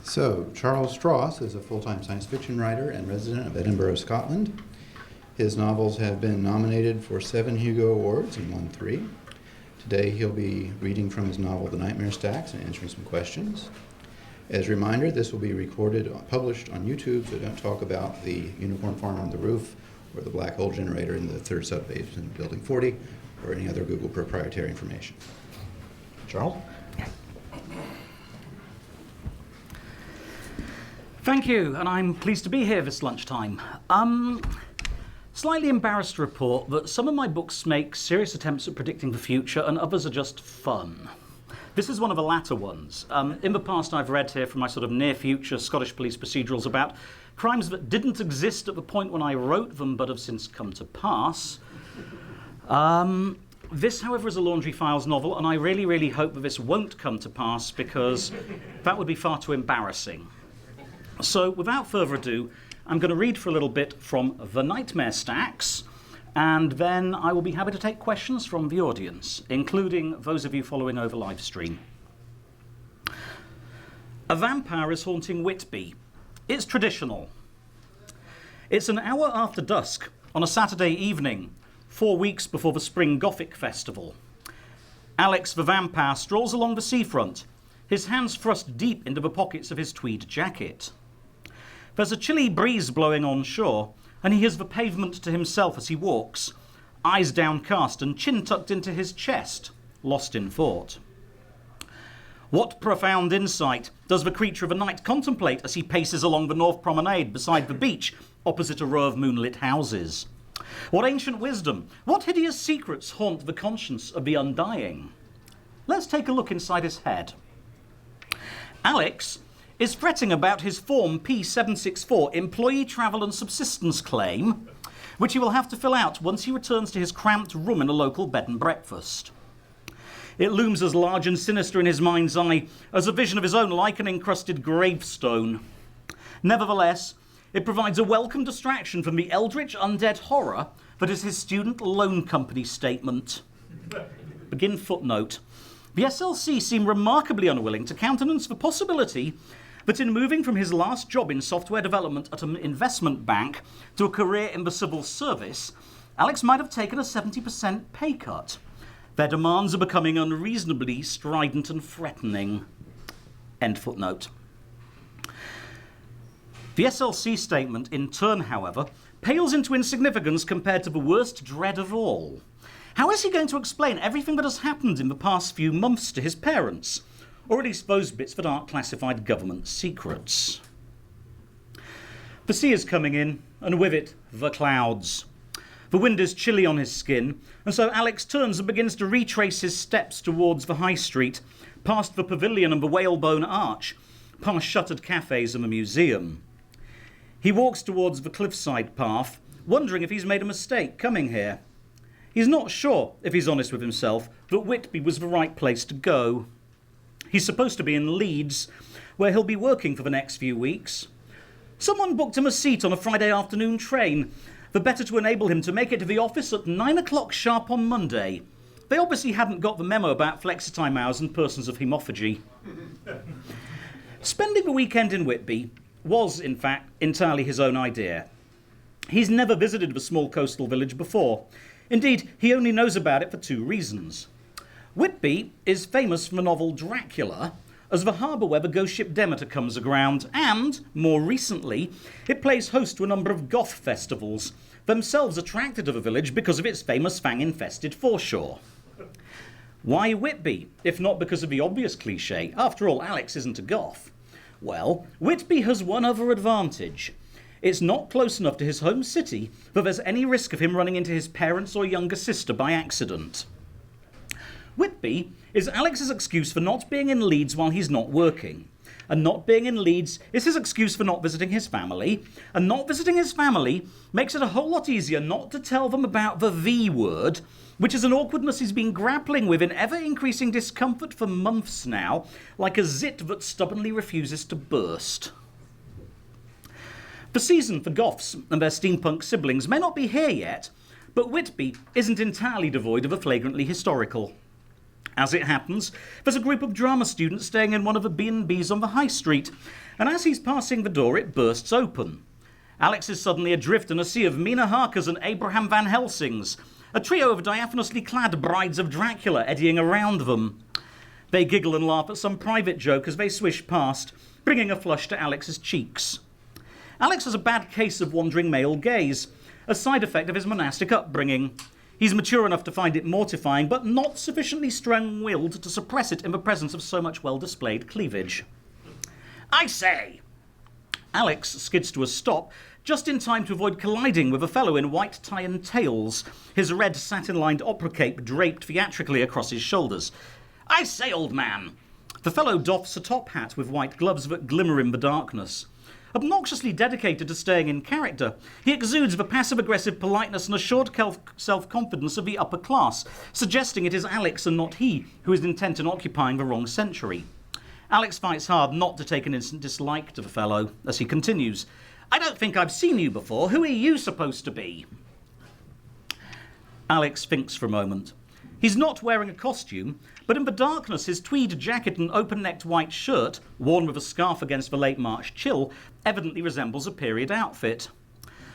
So, Charles Stross is a full-time science fiction writer and resident of Edinburgh, Scotland. His novels have been nominated for 7 Hugo Awards and won 3. Today he'll be reading from his novel The Nightmare Stacks and answering some questions. As a reminder, this will be recorded, published on YouTube, so don't talk about the unicorn farm on the roof or the black hole generator in the third subbase in Building 40 or any other Google proprietary information. Charles? Thank you, and I'm pleased to be here this lunchtime. Slightly embarrassed to report that some of my books make serious attempts at predicting the future and others are just fun. This is one of the latter ones. In the past, I've read here from my sort of near-future Scottish police procedurals about crimes that didn't exist at the point when I wrote them but have since come to pass. This, however, is a Laundry Files novel, and I really, really hope that this won't come to pass because that would be far too embarrassing. So, without further ado, I'm going to read for a little bit from The Nightmare Stacks, and then I will be happy to take questions from the audience, including those of you following over live stream. A vampire is haunting Whitby. It's traditional. It's an hour after dusk on a Saturday evening, 4 weeks before the Spring Gothic Festival. Alex the vampire strolls along the seafront, his hands thrust deep into the pockets of his tweed jacket. There's a chilly breeze blowing on shore, and he hears the pavement to himself as he walks, eyes downcast and chin tucked into his chest, lost in thought. What profound insight does the creature of the night contemplate as he paces along the North Promenade beside the beach, opposite a row of moonlit houses? What ancient wisdom, what hideous secrets haunt the conscience of the undying? Let's take a look inside his head. Alex is fretting about his Form P764 Employee Travel and Subsistence Claim, which he will have to fill out once he returns to his cramped room in a local bed and breakfast. It looms as large and sinister in his mind's eye as a vision of his own lichen-encrusted gravestone. Nevertheless, it provides a welcome distraction from the eldritch undead horror that is his student loan company statement. Begin footnote. The SLC seem remarkably unwilling to countenance the possibility that in moving from his last job in software development at an investment bank to a career in the civil service, Alex might have taken a 70% pay cut. Their demands are becoming unreasonably strident and threatening. End footnote. The SLC statement, in turn, however, pales into insignificance compared to the worst dread of all. How is he going to explain everything that has happened in the past few months to his parents? Or at least those bits that aren't classified government secrets. The sea is coming in, and with it, the clouds. The wind is chilly on his skin, and so Alex turns and begins to retrace his steps towards the high street, past the pavilion and the whalebone arch, past shuttered cafes and the museum. He walks towards the cliffside path, wondering if he's made a mistake coming here. He's not sure, if he's honest with himself, that Whitby was the right place to go. He's supposed to be in Leeds, where he'll be working for the next few weeks. Someone booked him a seat on a Friday afternoon train, the better to enable him to make it to the office at 9 o'clock sharp on Monday. They obviously hadn't got the memo about flexi-time hours and persons of hemophagy. Spending the weekend in Whitby was, in fact, entirely his own idea. He's never visited the small coastal village before. Indeed, he only knows about it for 2 reasons. Whitby is famous for the novel Dracula as the harbour where the ghost ship Demeter comes aground, and, more recently, it plays host to a number of goth festivals, themselves attracted to the village because of its famous fang-infested foreshore. Why Whitby, if not because of the obvious cliché? After all, Alex isn't a goth. Well, Whitby has one other advantage. It's not close enough to his home city that there's any risk of him running into his parents or younger sister by accident. Whitby is Alex's excuse for not being in Leeds while he's not working. And not being in Leeds is his excuse for not visiting his family. And not visiting his family makes it a whole lot easier not to tell them about the V word, which is an awkwardness he's been grappling with in ever-increasing discomfort for months now, like a zit that stubbornly refuses to burst. The season for goths and their steampunk siblings may not be here yet, but Whitby isn't entirely devoid of a flagrantly historical. As it happens, there's a group of drama students staying in one of the B&Bs on the high street, and as he's passing the door, it bursts open. Alex is suddenly adrift in a sea of Mina Harkers and Abraham Van Helsings, a trio of diaphanously clad brides of Dracula eddying around them. They giggle and laugh at some private joke as they swish past, bringing a flush to Alex's cheeks. Alex has a bad case of wandering male gaze, a side effect of his monastic upbringing. He's mature enough to find it mortifying, but not sufficiently strong-willed to suppress it in the presence of so much well-displayed cleavage. I say! Alex skids to a stop, just in time to avoid colliding with a fellow in white tie and tails, his red satin-lined opera cape draped theatrically across his shoulders. I say, old man! The fellow doffs a top hat with white gloves that glimmer in the darkness. Obnoxiously dedicated to staying in character, he exudes the passive-aggressive politeness and assured self-confidence of the upper class, suggesting it is Alex and not he who is intent on occupying the wrong century. Alex fights hard not to take an instant dislike to the fellow, as he continues, I don't think I've seen you before. Who are you supposed to be? Alex thinks for a moment. He's not wearing a costume, but in the darkness his tweed jacket and open-necked white shirt, worn with a scarf against the late March chill, evidently resembles a period outfit.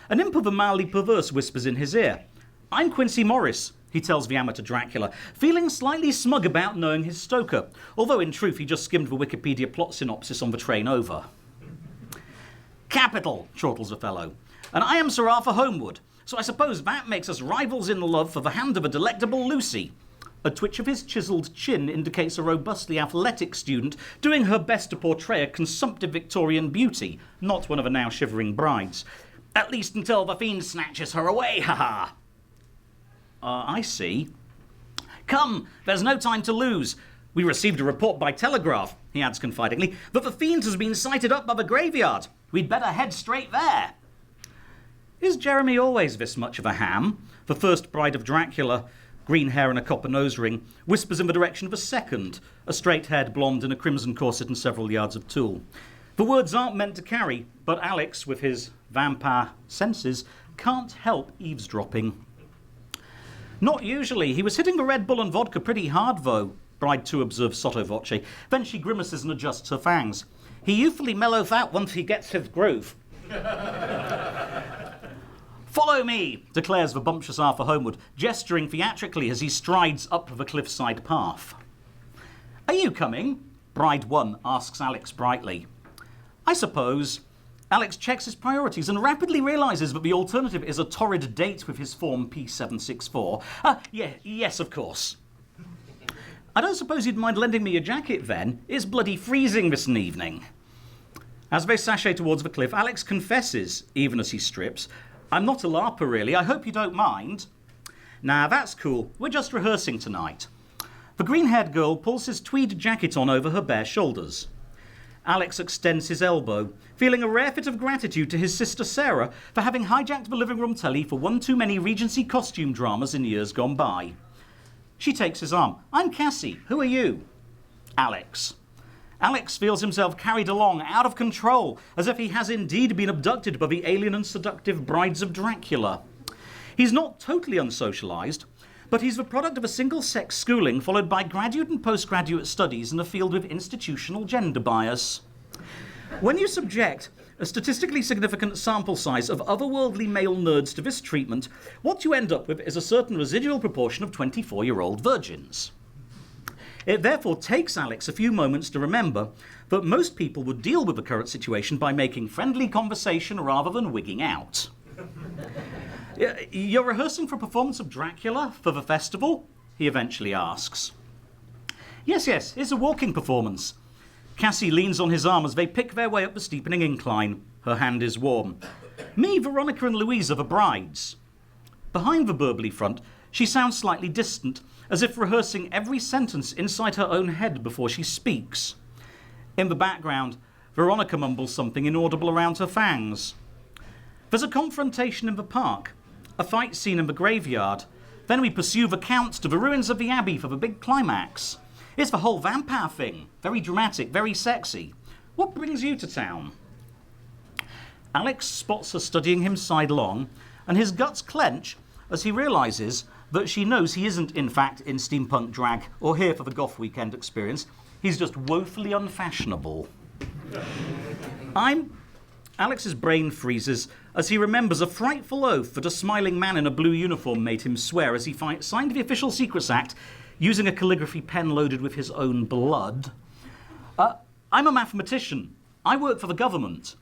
An imp of the mildly perverse whispers in his ear. I'm Quincy Morris, he tells the amateur Dracula, feeling slightly smug about knowing his Stoker, although in truth he just skimmed the Wikipedia plot synopsis on the train over. Capital, chortles the fellow, and I am Sir Arthur Homewood, so I suppose that makes us rivals in love for the hand of a delectable Lucy. A twitch of his chiselled chin indicates a robustly athletic student doing her best to portray a consumptive Victorian beauty, not one of the now shivering brides. At least until the fiend snatches her away, ha-ha! I see. Come, there's no time to lose. We received a report by telegraph, he adds confidingly, that the fiend has been sighted up by the graveyard. We'd better head straight there. Is Jeremy always this much of a ham? The first bride of Dracula, green hair and a copper nose ring, whispers in the direction of a second, a straight-haired blonde in a crimson corset and several yards of tulle. The words aren't meant to carry, but Alex, with his vampire senses, can't help eavesdropping. Not usually. He was hitting the Red Bull and vodka pretty hard, though, Bride 2 observes sotto voce. Then she grimaces and adjusts her fangs. He youthfully mellows out once he gets his groove. Follow me, declares the bumptious Arthur Homewood, gesturing theatrically as he strides up the cliffside path. Are you coming? Bride 1 asks Alex brightly. I suppose. Alex checks his priorities and rapidly realises that the alternative is a torrid date with his form P764. Yes, of course. I don't suppose you'd mind lending me your jacket then. It's bloody freezing this evening. As they sashay towards the cliff, Alex confesses, even as he strips, I'm not a LARPer really, I hope you don't mind. Nah, that's cool, we're just rehearsing tonight. The green-haired girl pulls his tweed jacket on over her bare shoulders. Alex extends his elbow, feeling a rare fit of gratitude to his sister Sarah for having hijacked the living room telly for one too many Regency costume dramas in years gone by. She takes his arm. I'm Cassie, who are you? Alex. Alex feels himself carried along, out of control, as if he has indeed been abducted by the alien and seductive brides of Dracula. He's not totally unsocialised, but he's the product of a single-sex schooling followed by graduate and postgraduate studies in a field with institutional gender bias. When you subject a statistically significant sample size of otherworldly male nerds to this treatment, what you end up with is a certain residual proportion of 24-year-old virgins. It therefore takes Alex a few moments to remember that most people would deal with the current situation by making friendly conversation rather than wigging out. You're rehearsing for a performance of Dracula for the festival? He eventually asks. Yes, it's a walking performance. Cassie leans on his arm as they pick their way up the steepening incline. Her hand is warm. Me, Veronica and Louise are the brides. Behind the burbly front, she sounds slightly distant, as if rehearsing every sentence inside her own head before she speaks. In the background, Veronica mumbles something inaudible around her fangs. There's a confrontation in the park, a fight scene in the graveyard. Then we pursue the Count to the ruins of the Abbey for the big climax. It's the whole vampire thing. Very dramatic, very sexy. What brings you to town? Alex spots her studying him sidelong, and his guts clench as he realises that she knows he isn't, in fact, in steampunk drag or here for the goth weekend experience. He's just woefully unfashionable. Alex's brain freezes as he remembers a frightful oath that a smiling man in a blue uniform made him swear as he signed the Official Secrets Act using a calligraphy pen loaded with his own blood. I'm a mathematician. I work for the government.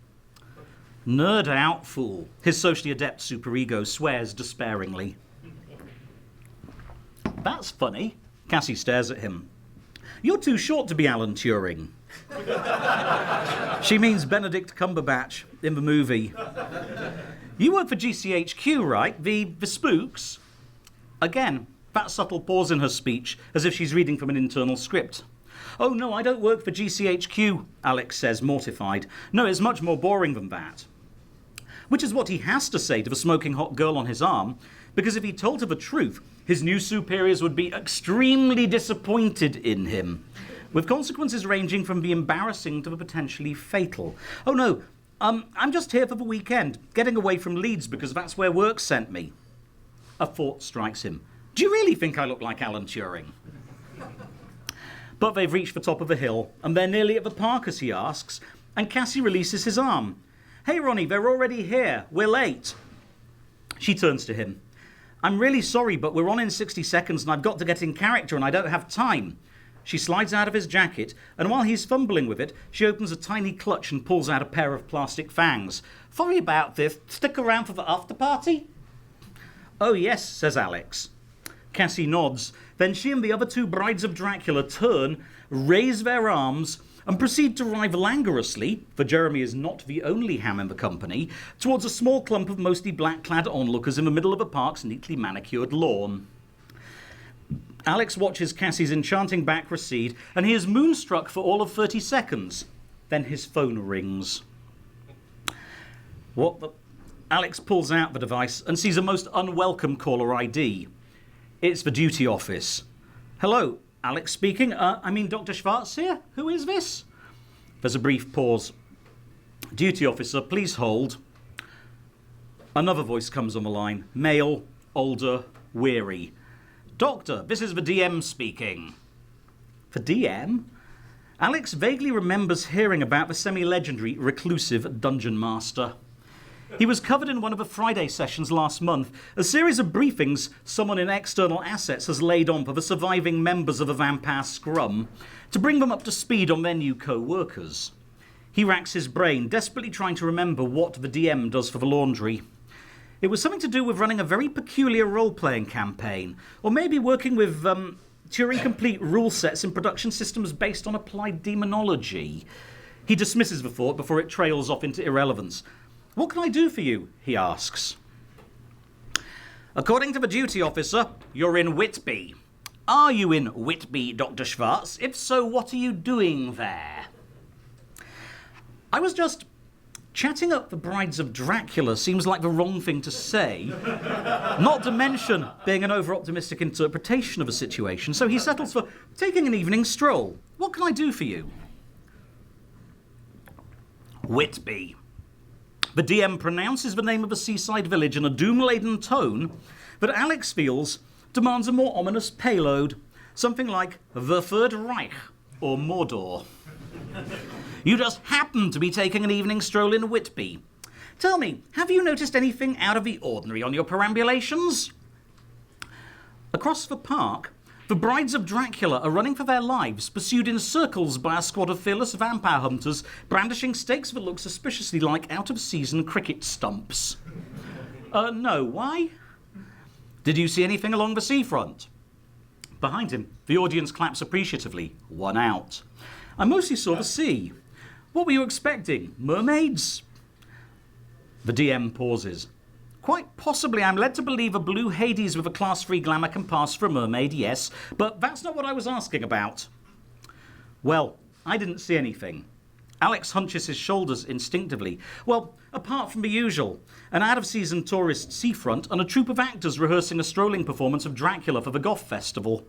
Nerd out, fool. His socially adept superego swears despairingly. That's funny. Cassie stares at him. You're too short to be Alan Turing. She means Benedict Cumberbatch in the movie. You work for GCHQ, right? The spooks? Again, that subtle pause in her speech, as if she's reading from an internal script. Oh, no, I don't work for GCHQ, Alex says, mortified. No, it's much more boring than that. Which is what he has to say to the smoking hot girl on his arm, because if he told her the truth, his new superiors would be extremely disappointed in him, with consequences ranging from the embarrassing to the potentially fatal. Oh, no, I'm just here for the weekend, getting away from Leeds because that's where work sent me. A thought strikes him. Do you really think I look like Alan Turing? But they've reached the top of the hill, and they're nearly at the park as he asks, and Cassie releases his arm. Hey, Ronnie, they're already here. We're late. She turns to him. I'm really sorry, but we're on in 60 seconds, and I've got to get in character, and I don't have time. She slides out of his jacket, and while he's fumbling with it, she opens a tiny clutch and pulls out a pair of plastic fangs. Sorry about this. Stick around for the after party? Oh, yes, says Alex. Cassie nods. Then she and the other two brides of Dracula turn, raise their arms, and proceed to drive languorously, for Jeremy is not the only ham in the company, towards a small clump of mostly black-clad onlookers in the middle of the park's neatly manicured lawn. Alex watches Cassie's enchanting back recede, and he is moonstruck for all of 30 seconds. Then his phone rings. What the... Alex pulls out the device and sees a most unwelcome caller ID. It's the duty office. Hello, Alex speaking. Dr. Schwartz here. Who is this? There's a brief pause. Duty officer, please hold. Another voice comes on the line. Male, older, weary. Doctor, this is the DM speaking. The DM? Alex vaguely remembers hearing about the semi-legendary reclusive dungeon master. He was covered in one of the Friday sessions last month, a series of briefings someone in external assets has laid on for the surviving members of a vampire scrum to bring them up to speed on their new co-workers. He racks his brain, desperately trying to remember what the DM does for the laundry. It was something to do with running a very peculiar role-playing campaign, or maybe working with Turing-complete rule sets in production systems based on applied demonology. He dismisses the thought before it trails off into irrelevance. What can I do for you? He asks. According to the duty officer, you're in Whitby. Are you in Whitby, Dr. Schwartz? If so, what are you doing there? I was just chatting up the brides of Dracula seems like the wrong thing to say, not to mention being an over-optimistic interpretation of a situation, so he settles for taking an evening stroll. What can I do for you? Whitby. The DM pronounces the name of a seaside village in a doom-laden tone that Alex feels demands a more ominous payload, something like the Third Reich or Mordor. You just happen to be taking an evening stroll in Whitby. Tell me, have you noticed anything out of the ordinary on your perambulations? Across the park, the brides of Dracula are running for their lives, pursued in circles by a squad of fearless vampire hunters, brandishing stakes that look suspiciously like out-of-season cricket stumps. No, why? Did you see anything along the seafront? Behind him, the audience claps appreciatively. One out. I mostly saw the sea. What were you expecting? Mermaids? The DM pauses. Quite possibly I'm led to believe a blue Hades with a class 3 glamour can pass for a mermaid, yes, but that's not what I was asking about. Well, I didn't see anything. Alex hunches his shoulders instinctively. Well, apart from the usual, an out-of-season tourist seafront and a troupe of actors rehearsing a strolling performance of Dracula for the Goth Festival.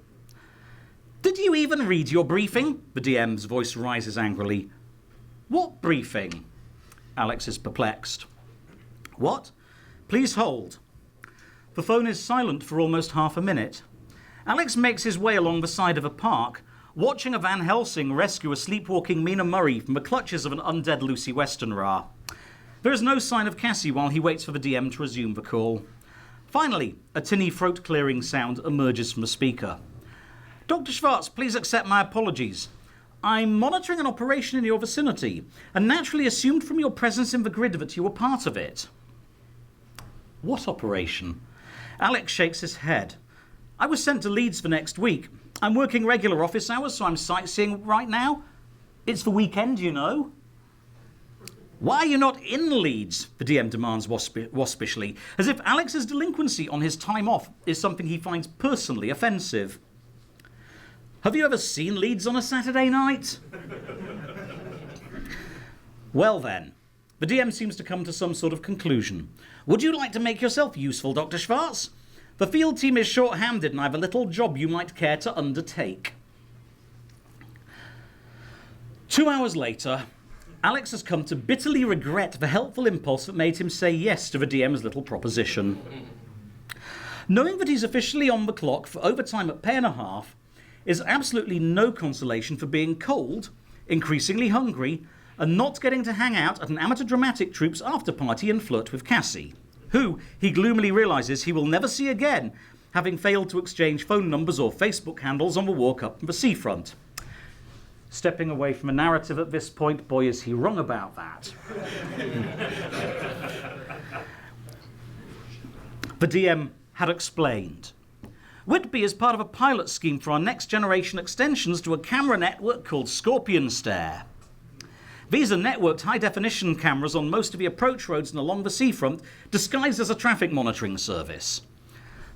Did you even read your briefing? The DM's voice rises angrily. What briefing? Alex is perplexed. What? Please hold. The phone is silent for almost half a minute. Alex makes his way along the side of a park, watching a Van Helsing rescue a sleepwalking Mina Murray from the clutches of an undead Lucy Westenra. There is no sign of Cassie while he waits for the DM to resume the call. Finally, a tinny throat-clearing sound emerges from the speaker. Dr. Schwartz, please accept my apologies. I'm monitoring an operation in your vicinity, and naturally assumed from your presence in the grid that you were part of it. What operation? Alex shakes his head. I was sent to Leeds for next week. I'm working regular office hours, so I'm sightseeing right now. It's the weekend, you know. Why are you not in Leeds? The DM demands waspishly, as if Alex's delinquency on his time off is something he finds personally offensive. Have you ever seen Leeds on a Saturday night? Well then, the DM seems to come to some sort of conclusion. Would you like to make yourself useful, Dr. Schwartz? The field team is short-handed and I have a little job you might care to undertake. 2 hours later, Alex has come to bitterly regret the helpful impulse that made him say yes to the DM's little proposition. Knowing that he's officially on the clock for overtime at pay and a half is absolutely no consolation for being cold, increasingly hungry, and not getting to hang out at an amateur dramatic troupe's after-party and flirt with Cassie, who he gloomily realises he will never see again, having failed to exchange phone numbers or Facebook handles on the walk up from the seafront. Stepping away from a narrative at this point, boy is he wrong about that. The DM had explained. Whitby is part of a pilot scheme for our next generation extensions to a camera network called Scorpion Stare. These are networked high-definition cameras on most of the approach roads and along the seafront, disguised as a traffic monitoring service.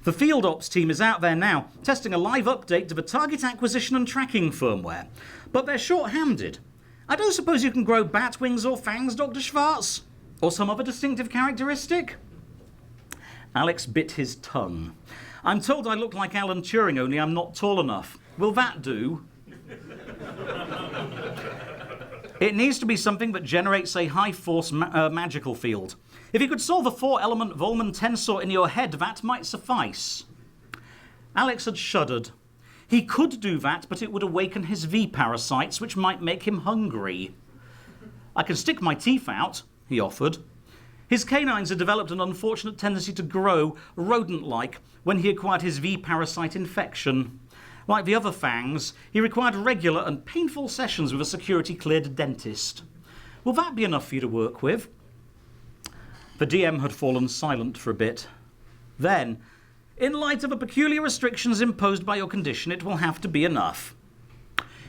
The field ops team is out there now, testing a live update to the target acquisition and tracking firmware, but they're short-handed. I don't suppose you can grow bat wings or fangs, Dr. Schwartz? Or some other distinctive characteristic? Alex bit his tongue. I'm told I look like Alan Turing, only I'm not tall enough. Will that do? It needs to be something that generates a high-force magical field. If you could solve a 4-element Volman tensor in your head, that might suffice. Alex had shuddered. He could do that, but it would awaken his V-parasites, which might make him hungry. I can stick my teeth out, he offered. His canines had developed an unfortunate tendency to grow, rodent-like, when he acquired his V-parasite infection. Like the other fangs, he required regular and painful sessions with a security-cleared dentist. Will that be enough for you to work with? The DM had fallen silent for a bit. Then, in light of the peculiar restrictions imposed by your condition, it will have to be enough.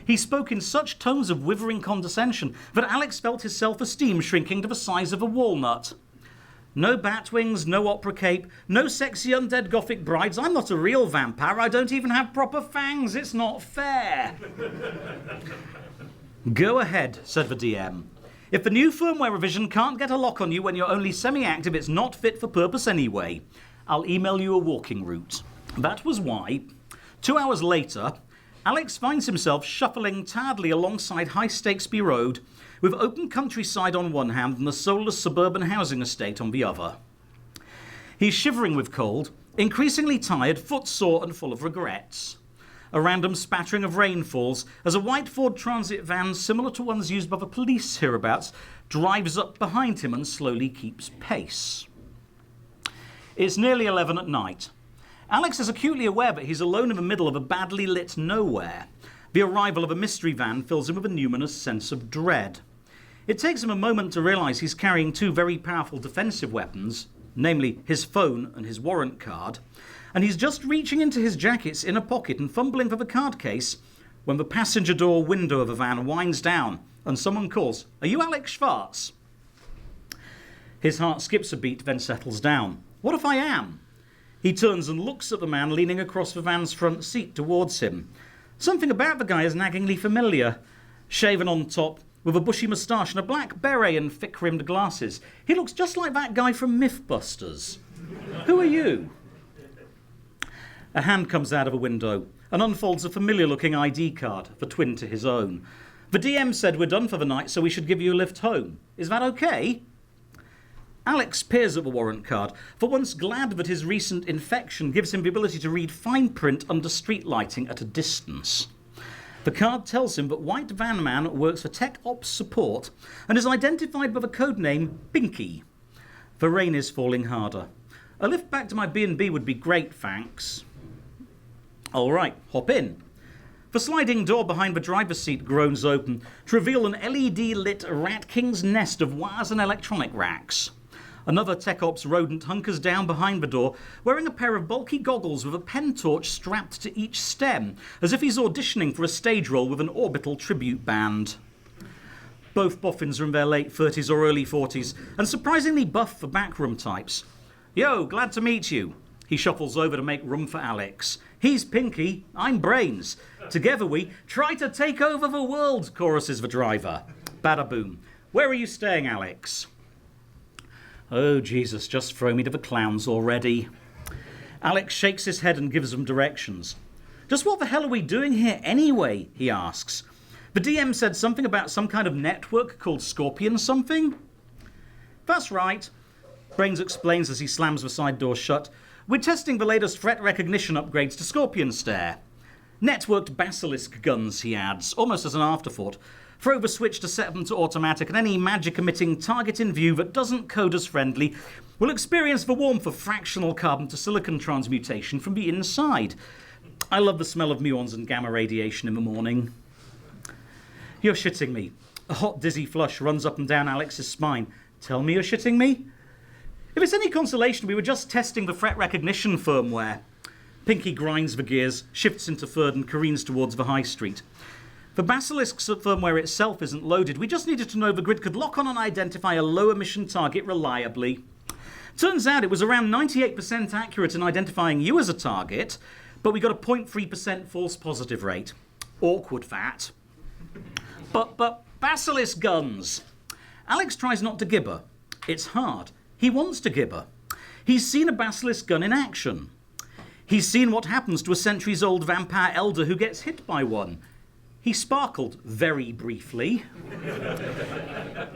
He spoke in such tones of withering condescension that Alex felt his self-esteem shrinking to the size of a walnut. No batwings, no opera cape, no sexy undead gothic brides. I'm not a real vampire. I don't even have proper fangs. It's not fair. Go ahead, said the DM. If the new firmware revision can't get a lock on you when you're only semi-active, it's not fit for purpose anyway. I'll email you a walking route. That was why, 2 hours later, Alex finds himself shuffling tiredly alongside High Stakesby Road, with open countryside on one hand and the soulless suburban housing estate on the other. He's shivering with cold, increasingly tired, footsore and full of regrets. A random spattering of rain falls as a white Ford Transit van, similar to ones used by the police hereabouts, drives up behind him and slowly keeps pace. It's nearly 11 at night. Alex is acutely aware that he's alone in the middle of a badly lit nowhere. The arrival of a mystery van fills him with a numinous sense of dread. It takes him a moment to realise he's carrying two very powerful defensive weapons, namely his phone and his warrant card, and he's just reaching into his jacket's inner pocket and fumbling for the card case when the passenger door window of a van winds down and someone calls, "Are you Alex Schwartz?" His heart skips a beat, then settles down. What if I am? He turns and looks at the man leaning across the van's front seat towards him. Something about the guy is naggingly familiar. Shaven on top, with a bushy moustache and a black beret and thick-rimmed glasses. He looks just like that guy from Mythbusters. Who are you? A hand comes out of a window and unfolds a familiar-looking ID card, the twin to his own. The DM said we're done for the night, so we should give you a lift home. Is that okay? Alex peers at the warrant card, for once glad that his recent infection gives him the ability to read fine print under street lighting at a distance. The card tells him that White Van Man works for Tech Ops Support and is identified by the codename Pinky. The rain is falling harder. A lift back to my B&B would be great, thanks. All right, hop in. The sliding door behind the driver's seat groans open to reveal an LED-lit Rat King's nest of wires and electronic racks. Another Tech Ops rodent hunkers down behind the door, wearing a pair of bulky goggles with a pen torch strapped to each stem, as if he's auditioning for a stage role with an orbital tribute band. Both boffins are in their late 30s or early 40s, and surprisingly buff for backroom types. Yo, glad to meet you. He shuffles over to make room for Alex. He's Pinky, I'm Brains. Together we try to take over the world, choruses the driver. Bada boom. Where are you staying, Alex? Oh, Jesus, just throw me to the clowns already. Alex shakes his head and gives them directions. Just what the hell are we doing here anyway, he asks. The DM said something about some kind of network called Scorpion something? That's right, Brains explains as he slams the side door shut. We're testing the latest threat recognition upgrades to Scorpion Stare. Networked basilisk guns, he adds, almost as an afterthought. Throw the switch to set them to automatic, and any magic-emitting target in view that doesn't code as friendly will experience the warmth of fractional carbon to silicon transmutation from the inside. I love the smell of muons and gamma radiation in the morning. You're shitting me. A hot, dizzy flush runs up and down Alex's spine. Tell me you're shitting me? If it's any consolation, we were just testing the threat recognition firmware. Pinky grinds the gears, shifts into third and careens towards the high street. The Basilisk's firmware itself isn't loaded. We just needed to know the grid could lock on and identify a low-emission target reliably. Turns out it was around 98% accurate in identifying you as a target, but we got a 0.3% false positive rate. Awkward, that. But Basilisk guns. Alex tries not to gibber. It's hard. He wants to gibber. He's seen a Basilisk gun in action. He's seen what happens to a centuries-old vampire elder who gets hit by one. He sparkled very briefly.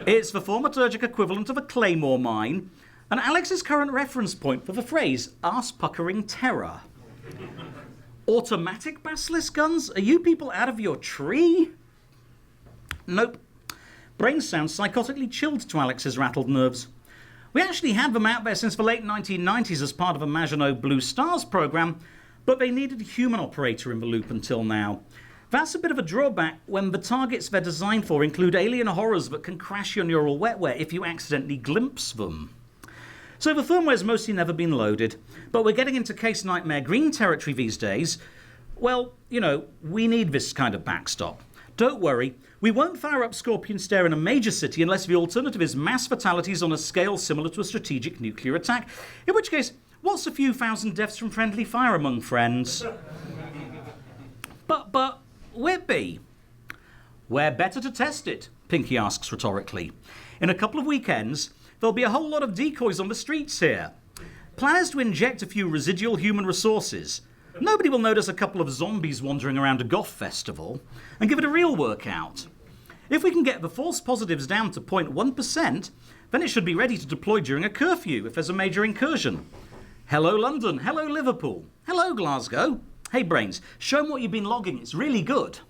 It's the thaumaturgic equivalent of a claymore mine, and Alex's current reference point for the phrase arse-puckering terror. Automatic basilisk guns? Are you people out of your tree? Nope. Brains sounds psychotically chilled to Alex's rattled nerves. We actually had them out there since the late 1990s as part of a Maginot Blue Stars program, but they needed a human operator in the loop until now. That's a bit of a drawback when the targets they're designed for include alien horrors that can crash your neural wetware if you accidentally glimpse them. So the firmware's mostly never been loaded, but we're getting into Case Nightmare Green territory these days. Well, you know, we need this kind of backstop. Don't worry, we won't fire up Scorpion Stare in a major city unless the alternative is mass fatalities on a scale similar to a strategic nuclear attack, in which case, what's a few thousand deaths from friendly fire among friends? But, Whitby? Where better to test it? Pinky asks rhetorically. In a couple of weekends, there'll be a whole lot of decoys on the streets here. Plan is to inject a few residual human resources. Nobody will notice a couple of zombies wandering around a goth festival, and give it a real workout. If we can get the false positives down to 0.1%, then it should be ready to deploy during a curfew if there's a major incursion. Hello London, hello Liverpool, hello Glasgow. Hey Brains, show 'em what you've been logging, it's really good.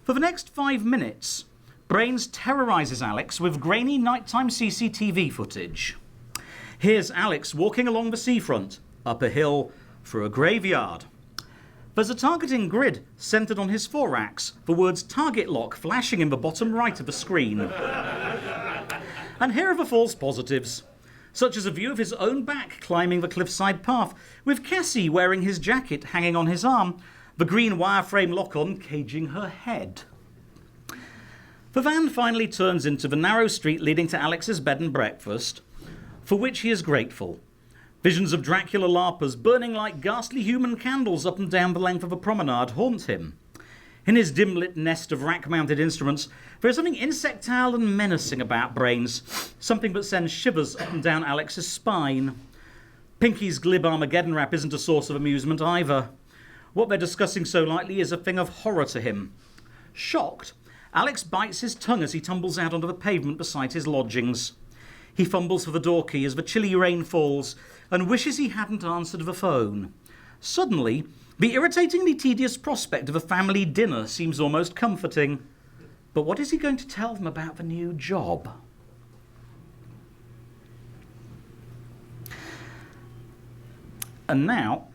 For the next 5 minutes, Brains terrorises Alex with grainy nighttime CCTV footage. Here's Alex walking along the seafront, up a hill, through a graveyard. There's a targeting grid centred on his thorax, the words target lock flashing in the bottom right of the screen. And here are the false positives, such as a view of his own back climbing the cliffside path, with Cassie wearing his jacket hanging on his arm, the green wireframe lock-on caging her head. The van finally turns into the narrow street leading to Alex's bed and breakfast, for which he is grateful. Visions of Dracula larpers burning like ghastly human candles up and down the length of a promenade haunt him. In his dim-lit nest of rack-mounted instruments, there is something insectile and menacing about Brains, something that sends shivers up and down Alex's spine. Pinky's glib Armageddon rap isn't a source of amusement either. What they're discussing so lightly is a thing of horror to him. Shocked, Alex bites his tongue as he tumbles out onto the pavement beside his lodgings. He fumbles for the door key as the chilly rain falls and wishes he hadn't answered the phone. Suddenly, the irritatingly tedious prospect of a family dinner seems almost comforting. But what is he going to tell them about the new job? And now,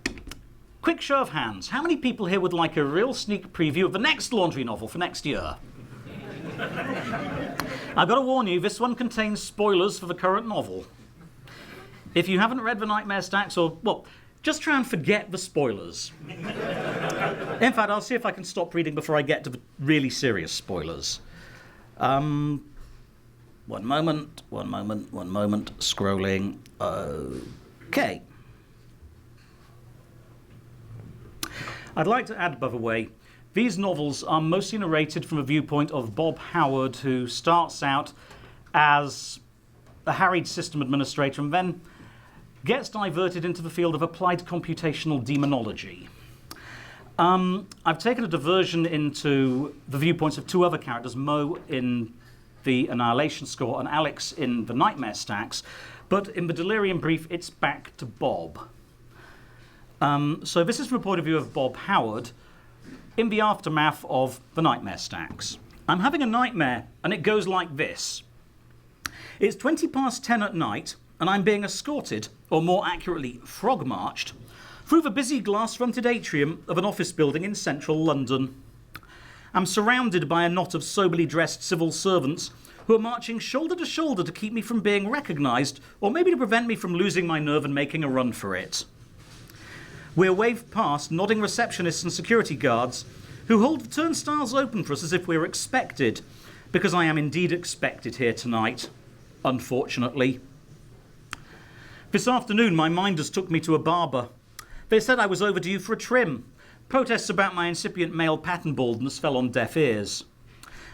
quick show of hands. How many people here would like a real sneak preview of the next laundry novel for next year? I've got to warn you, this one contains spoilers for the current novel. If you haven't read The Nightmare Stacks, or, well, just try and forget the spoilers. In fact, I'll see if I can stop reading before I get to the really serious spoilers. One moment, scrolling. Okay. I'd like to add, by the way, these novels are mostly narrated from the viewpoint of Bob Howard, who starts out as a harried system administrator and then gets diverted into the field of applied computational demonology. I've taken a diversion into the viewpoints of two other characters, Mo in the Annihilation Score and Alex in the Nightmare Stacks, but in the Delirium Brief, it's back to Bob. So this is from the point of view of Bob Howard in the aftermath of the Nightmare Stacks. I'm having a nightmare, and it goes like this. It's 10:20 at night, and I'm being escorted, or more accurately, frog-marched, through the busy glass-fronted atrium of an office building in central London. I'm surrounded by a knot of soberly dressed civil servants who are marching shoulder to shoulder to keep me from being recognised, or maybe to prevent me from losing my nerve and making a run for it. We're waved past nodding receptionists and security guards who hold the turnstiles open for us as if we're expected, because I am indeed expected here tonight, unfortunately. This afternoon, my minders took me to a barber. They said I was overdue for a trim. Protests about my incipient male pattern baldness fell on deaf ears.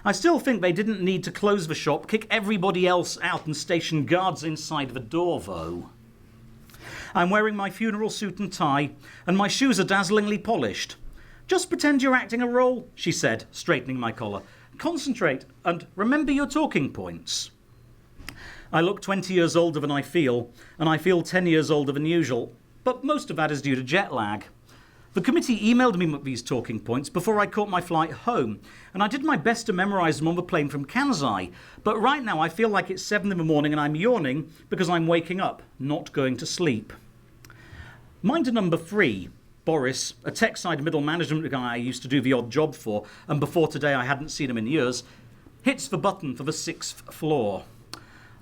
I still think they didn't need to close the shop, kick everybody else out and station guards inside the door, though. I'm wearing my funeral suit and tie, and my shoes are dazzlingly polished. Just pretend you're acting a role, she said, straightening my collar. Concentrate and remember your talking points. I look 20 years older than I feel, and I feel 10 years older than usual, but most of that is due to jet lag. The committee emailed me these talking points before I caught my flight home, and I did my best to memorise them on the plane from Kansai, but right now I feel like it's 7 in the morning and I'm yawning because I'm waking up, not going to sleep. Minder number 3, Boris, a tech-side middle management guy I used to do the odd job for, and before today I hadn't seen him in years, hits the button for the 6th floor.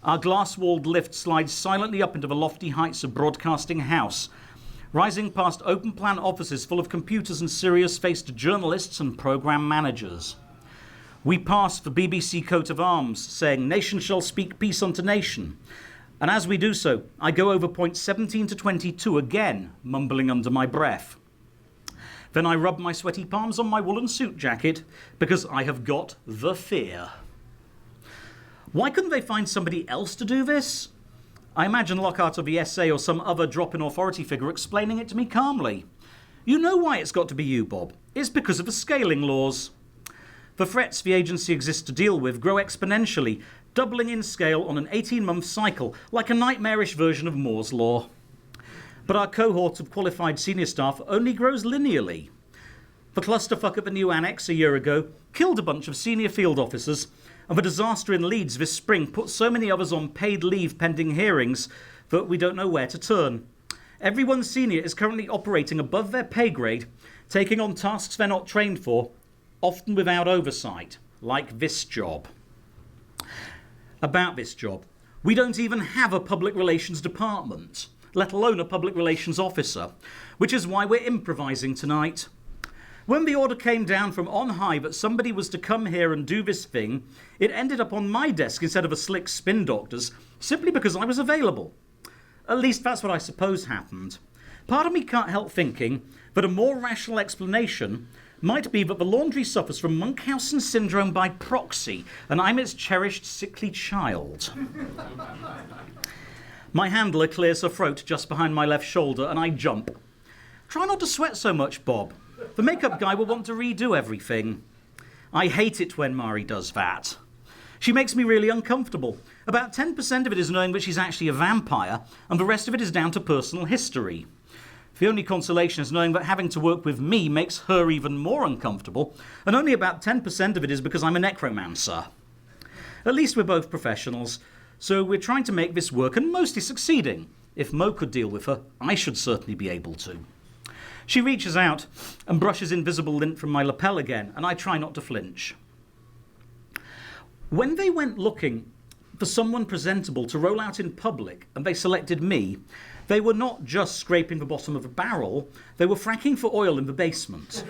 Our glass-walled lift slides silently up into the lofty heights of Broadcasting House, rising past open-plan offices full of computers and serious-faced journalists and programme managers. We pass the BBC coat of arms, saying, "Nation shall speak peace unto nation." And as we do so, I go over points 17 to 22 again, mumbling under my breath. Then I rub my sweaty palms on my woolen suit jacket, because I have got the fear. Why couldn't they find somebody else to do this? I imagine Lockhart of the SA or some other drop-in authority figure explaining it to me calmly. You know why it's got to be you, Bob. It's because of the scaling laws. The threats the agency exists to deal with grow exponentially, doubling in scale on an 18-month cycle, like a nightmarish version of Moore's Law. But our cohort of qualified senior staff only grows linearly. The clusterfuck at the new annex a year ago killed a bunch of senior field officers, and the disaster in Leeds this spring put so many others on paid leave pending hearings that we don't know where to turn. Everyone senior is currently operating above their pay grade, taking on tasks they're not trained for, often without oversight, like this job. About this job, we don't even have a public relations department, let alone a public relations officer, which is why we're improvising tonight. When the order came down from on high that somebody was to come here and do this thing, it ended up on my desk instead of a slick spin doctor's, simply because I was available. At least that's what I suppose happened. Part of me can't help thinking that a more rational explanation might be that the laundry suffers from Munchausen syndrome by proxy, and I'm its cherished sickly child. My handler clears her throat just behind my left shoulder, and I jump. Try not to sweat so much, Bob. The makeup guy will want to redo everything. I hate it when Mari does that. She makes me really uncomfortable. About 10% of it is knowing that she's actually a vampire, and the rest of it is down to personal history. The only consolation is knowing that having to work with me makes her even more uncomfortable, and only about 10% of it is because I'm a necromancer. At least we're both professionals, so we're trying to make this work and mostly succeeding. If Mo could deal with her, I should certainly be able to. She reaches out and brushes invisible lint from my lapel again, and I try not to flinch. When they went looking for someone presentable to roll out in public and they selected me, they were not just scraping the bottom of a barrel, they were fracking for oil in the basement.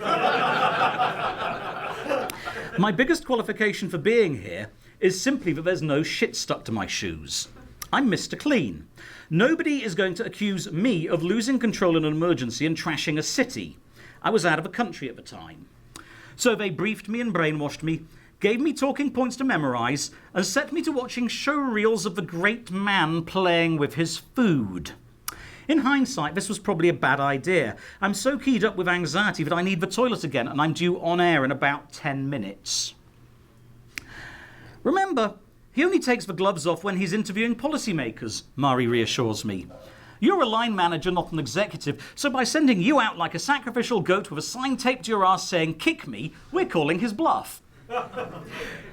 My biggest qualification for being here is simply that there's no shit stuck to my shoes. I'm Mr. Clean. Nobody is going to accuse me of losing control in an emergency and trashing a city. I was out of the country at the time. So they briefed me and brainwashed me, gave me talking points to memorise, and set me to watching show reels of the great man playing with his food. In hindsight, this was probably a bad idea. I'm so keyed up with anxiety that I need the toilet again, and I'm due on air in about 10 minutes. Remember, he only takes the gloves off when he's interviewing policymakers, Mari reassures me. You're a line manager, not an executive, so by sending you out like a sacrificial goat with a sign taped to your ass saying, "Kick me," we're calling his bluff.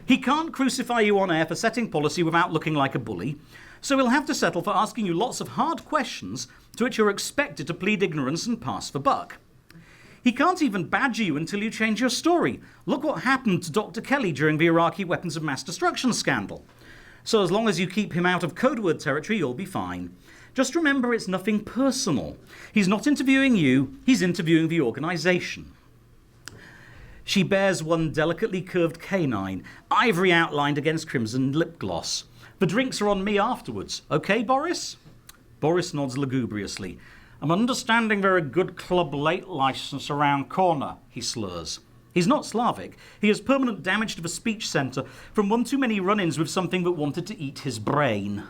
He can't crucify you on air for setting policy without looking like a bully, so he'll have to settle for asking you lots of hard questions to which you're expected to plead ignorance and pass the buck. He can't even badger you until you change your story. Look what happened to Dr. Kelly during the Iraqi weapons of mass destruction scandal. So as long as you keep him out of code word territory, you'll be fine. Just remember, it's nothing personal. He's not interviewing you, he's interviewing the organisation. She bears one delicately curved canine, ivory outlined against crimson lip gloss. The drinks are on me afterwards. Okay, Boris? Boris nods lugubriously. I'm understanding there are good club late licence around corner, he slurs. He's not Slavic. He has permanent damage to the speech centre from one too many run-ins with something that wanted to eat his brain.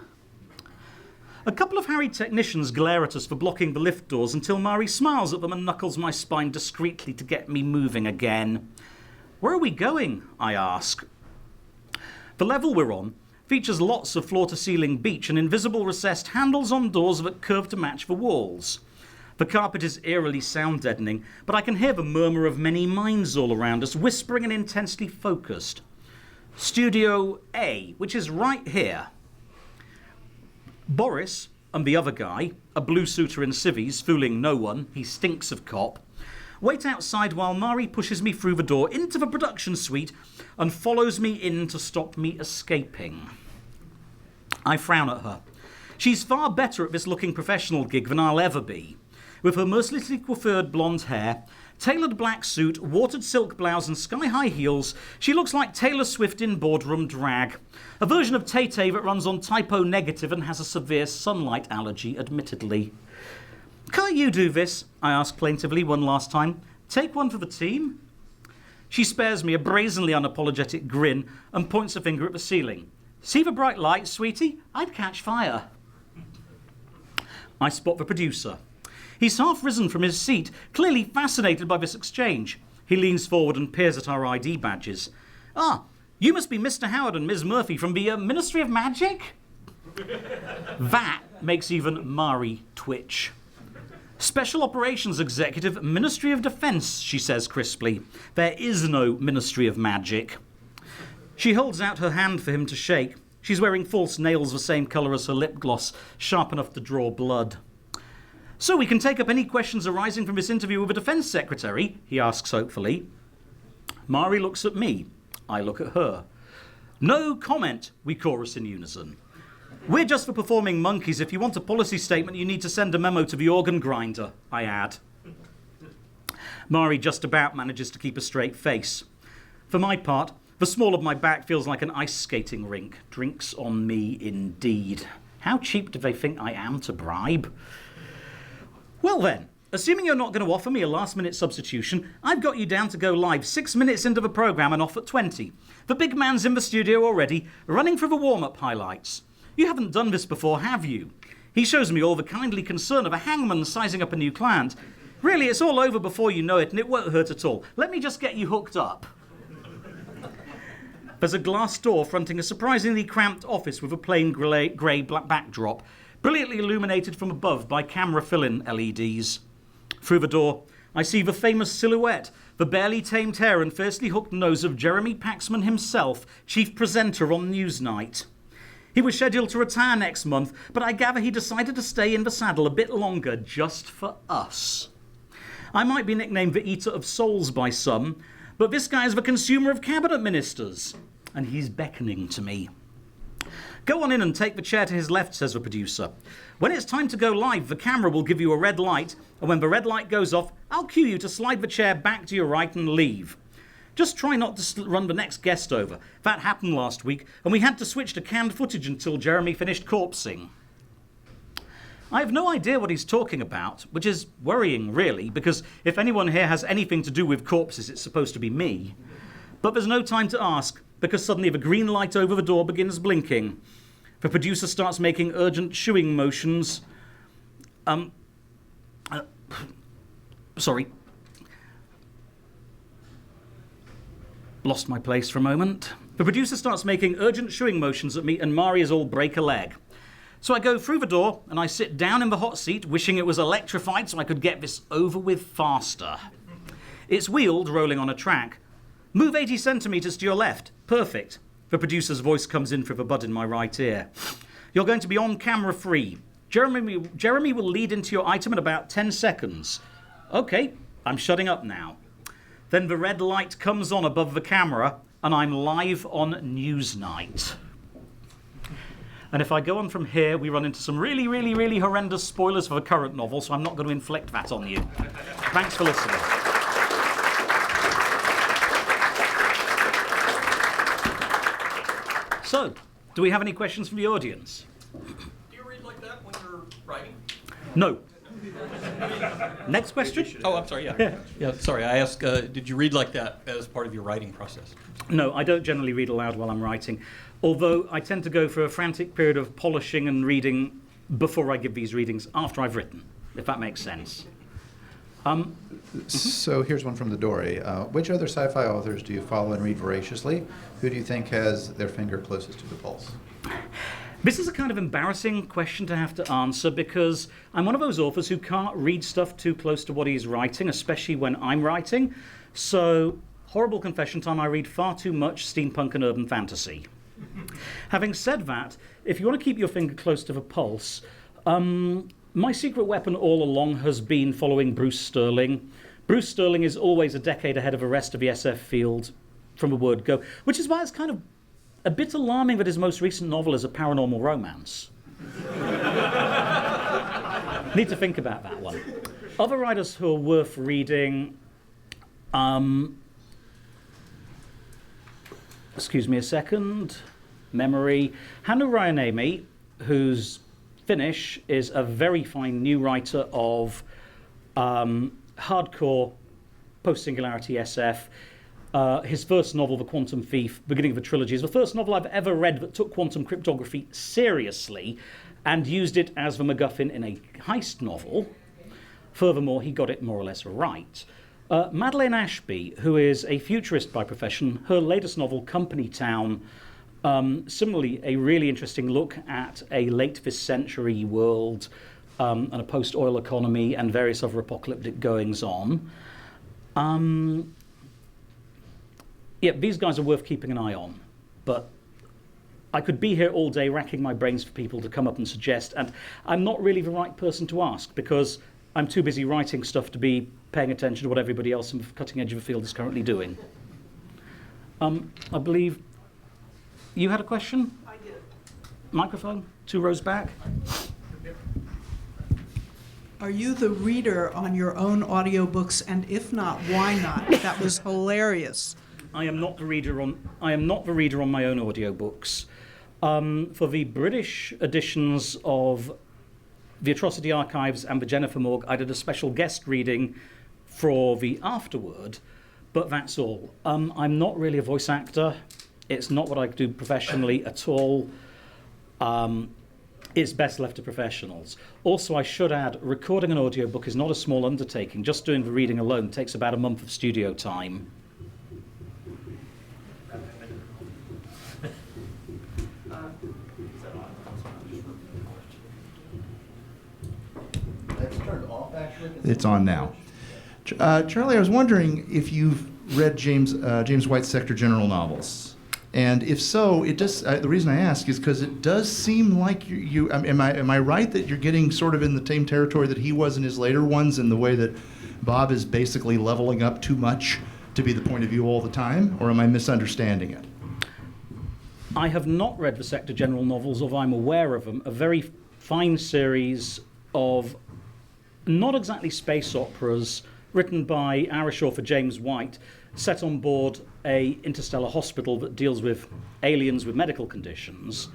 A couple of harried technicians glare at us for blocking the lift doors until Mari smiles at them and knuckles my spine discreetly to get me moving again. Where are we going? I ask. The level we're on features lots of floor-to-ceiling beach and invisible recessed handles on doors that curve to match the walls. The carpet is eerily sound-deadening, but I can hear the murmur of many minds all around us, whispering and intensely focused. Studio A, which is right here. Boris and the other guy, a blue suitor in civvies, fooling no one, he stinks of cop, wait outside while Mari pushes me through the door into the production suite and follows me in to stop me escaping. I frown at her. She's far better at this looking professional gig than I'll ever be. With her mercilessly coiffured blonde hair, tailored black suit, watered silk blouse and sky-high heels, she looks like Taylor Swift in boardroom drag. A version of Tay-Tay that runs on typo negative and has a severe sunlight allergy, admittedly. Can't you do this? I ask plaintively one last time. Take one for the team? She spares me a brazenly unapologetic grin and points a finger at the ceiling. See the bright light, sweetie? I'd catch fire. I spot the producer. He's half risen from his seat, clearly fascinated by this exchange. He leans forward and peers at our ID badges. Ah, you must be Mr. Howard and Ms. Murphy from the Ministry of Magic? That makes even Mari twitch. Special Operations Executive, Ministry of Defence, she says crisply. There is no Ministry of Magic. She holds out her hand for him to shake. She's wearing false nails the same colour as her lip gloss, sharp enough to draw blood. So we can take up any questions arising from this interview with the Defence Secretary, he asks hopefully. Mari looks at me. I look at her. No comment, we chorus in unison. We're just for performing monkeys. If you want a policy statement, you need to send a memo to the organ grinder, I add. Mari just about manages to keep a straight face. For my part, the small of my back feels like an ice skating rink. Drinks on me indeed. How cheap do they think I am to bribe? Well then, assuming you're not going to offer me a last-minute substitution, I've got you down to go live 6 minutes into the programme and off at 20. The big man's in the studio already, running through the warm-up highlights. You haven't done this before, have you? He shows me all the kindly concern of a hangman sizing up a new client. Really, it's all over before you know it, and it won't hurt at all. Let me just get you hooked up. There's a glass door fronting a surprisingly cramped office with a plain grey backdrop, brilliantly illuminated from above by camera fill-in LEDs. Through the door, I see the famous silhouette, the barely tamed hair and fiercely hooked nose of Jeremy Paxman himself, chief presenter on Newsnight. He was scheduled to retire next month, but I gather he decided to stay in the saddle a bit longer just for us. I might be nicknamed the Eater of Souls by some, but this guy is the consumer of cabinet ministers, and he's beckoning to me. Go on in and take the chair to his left, says the producer. When it's time to go live, the camera will give you a red light, and when the red light goes off, I'll cue you to slide the chair back to your right and leave. Just try not to run the next guest over. That happened last week, and we had to switch to canned footage until Jeremy finished corpsing. I have no idea what he's talking about, which is worrying, really, because if anyone here has anything to do with corpses, it's supposed to be me. But there's no time to ask, because suddenly the green light over the door begins blinking. The producer starts making urgent shooing motions. Sorry. Lost my place for a moment. The producer starts making urgent shooing motions at me, and Maria's all break a leg. So I go through the door, and I sit down in the hot seat, wishing it was electrified so I could get this over with faster. It's wheeled, rolling on a track. Move 80 centimetres to your left. Perfect. The producer's voice comes in through the bud in my right ear. You're going to be on camera free. Jeremy will lead into your item in about 10 seconds. Okay, I'm shutting up now. Then the red light comes on above the camera, and I'm live on Newsnight. And if I go on from here, we run into some really, really, really horrendous spoilers for the current novel, so I'm not going to inflict that on you. Thanks for listening. So, do we have any questions from the audience? Do you read like that when you're writing? No. Next question? Oh, I'm sorry, yeah. Sorry, I asked, did you read like that as part of your writing process? No, I don't generally read aloud while I'm writing, although I tend to go for a frantic period of polishing and reading before I give these readings after I've written, if that makes sense. So here's one from the Dory. Which other sci-fi authors do you follow and read voraciously? Who do you think has their finger closest to the pulse? This is a kind of embarrassing question to have to answer because I'm one of those authors who can't read stuff too close to what he's writing, especially when I'm writing. So, horrible confession time, I read far too much steampunk and urban fantasy. Having said that, if you want to keep your finger close to the pulse, my secret weapon all along has been following Bruce Sterling. Bruce Sterling is always a decade ahead of the rest of the SF field from the word go, which is why it's kind of a bit alarming that his most recent novel is a paranormal romance. Need to think about that one. Other writers who are worth reading, excuse me a second, memory. Hannu Rajaniemi, whose Finnish is a very fine new writer of hardcore post-singularity SF. His first novel, The Quantum Thief, beginning of a trilogy, is the first novel I've ever read that took quantum cryptography seriously and used it as the MacGuffin in a heist novel. Furthermore, he got it more or less right. Madeleine Ashby, who is a futurist by profession, her latest novel, Company Town, similarly a really interesting look at a late this century world and a post-oil economy and various other apocalyptic goings-on. Yeah, these guys are worth keeping an eye on, but I could be here all day racking my brains for people to come up and suggest, and I'm not really the right person to ask because I'm too busy writing stuff to be paying attention to what everybody else in the cutting edge of the field is currently doing. I believe you had a question? I did. Microphone, 2 rows back. Are you the reader on your own audiobooks, and if not, why not? That was hilarious. I am not the reader on my own audiobooks. For the British editions of The Atrocity Archives and the Jennifer Morgue, I did a special guest reading for the afterword, but that's all. I'm not really a voice actor. It's not what I do professionally at all. It's best left to professionals. Also, I should add, recording an audiobook is not a small undertaking. Just doing the reading alone takes about a month of studio time. That's turned off, actually. It's on now. Charlie, I was wondering if you've read James White's Sector General novels. And if so, it does. The reason I ask is because it does seem like am I right that you're getting sort of in the same territory that he was in his later ones, in the way that Bob is basically leveling up too much to be the point of view all the time, or am I misunderstanding it? I have not read the Sector General novels, although I'm aware of them. A very fine series of not exactly space operas, written by Irish author James White, set on board a interstellar hospital that deals with aliens with medical conditions.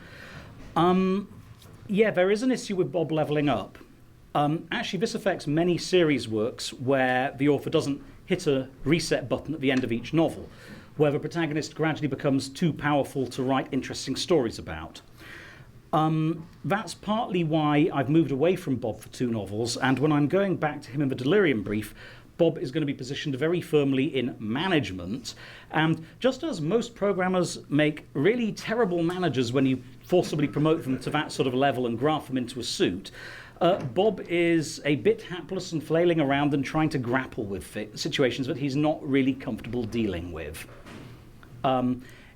Yeah, there is an issue with Bob leveling up. Actually, this affects many series works where the author doesn't hit a reset button at the end of each novel, where the protagonist gradually becomes too powerful to write interesting stories about. That's partly why I've moved away from Bob for 2 novels, and when I'm going back to him in the Delirium brief, Bob is going to be positioned very firmly in management. And just as most programmers make really terrible managers when you forcibly promote them to that sort of level and graft them into a suit, Bob is a bit hapless and flailing around and trying to grapple with situations that he's not really comfortable dealing with.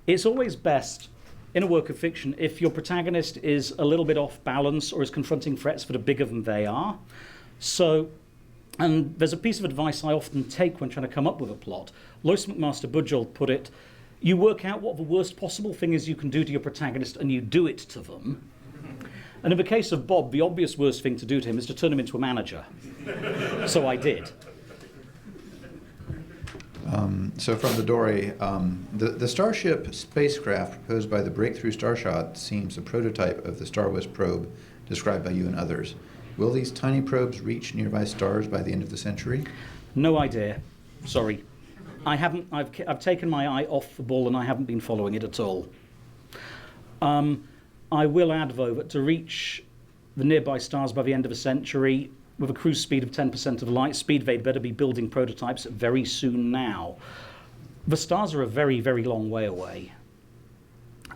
It's always best in a work of fiction if your protagonist is a little bit off balance or is confronting threats that are bigger than they are. And there's a piece of advice I often take when trying to come up with a plot. Lois McMaster Budgell put it, you work out what the worst possible thing is you can do to your protagonist and you do it to them. And in the case of Bob, the obvious worst thing to do to him is to turn him into a manager. So I did. So from the Dory, the Starship spacecraft proposed by the Breakthrough Starshot seems a prototype of the StarWest probe described by you and others. Will these tiny probes reach nearby stars by the end of the century? No idea. Sorry. I've taken my eye off the ball and I haven't been following it at all. I will add, though, that to reach the nearby stars by the end of the century, with a cruise speed of 10% of light speed, they'd better be building prototypes very soon now. The stars are a very, very long way away.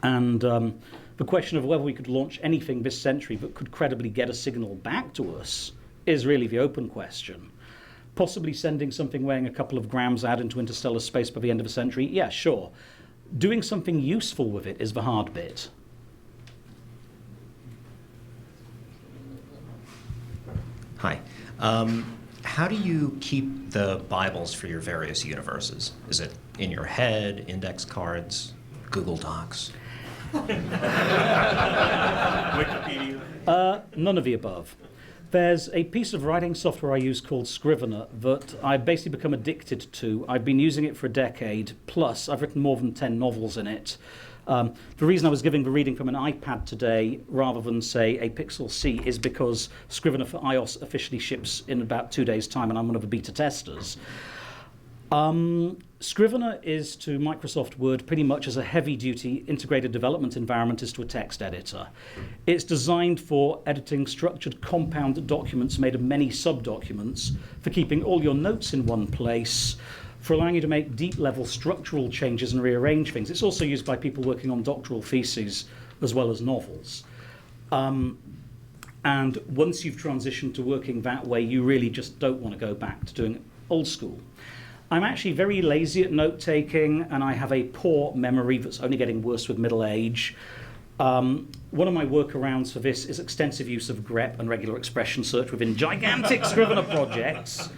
And the question of whether we could launch anything this century that could credibly get a signal back to us is really the open question. Possibly sending something weighing a couple of grams out into interstellar space by the end of the century, yeah, sure. Doing something useful with it is the hard bit. Hi. How do you keep the Bibles for your various universes? Is it in your head, index cards, Google Docs? Wikipedia. None of the above. There's a piece of writing software I use called Scrivener that I've basically become addicted to. I've been using it for a decade, plus I've written more than 10 novels in it. The reason I was giving the reading from an iPad today rather than, say, a Pixel C is because Scrivener for iOS officially ships in about 2 days' time, and I'm one of the beta testers. Scrivener is to Microsoft Word pretty much as a heavy-duty integrated development environment is to a text editor. It's designed for editing structured compound documents made of many sub-documents, for keeping all your notes in one place, for allowing you to make deep-level structural changes and rearrange things. It's also used by people working on doctoral theses as well as novels. And once you've transitioned to working that way, you really just don't want to go back to doing it old school. I'm actually very lazy at note-taking, and I have a poor memory that's only getting worse with middle age. One of my workarounds for this is extensive use of grep and regular expression search within gigantic Scrivener projects,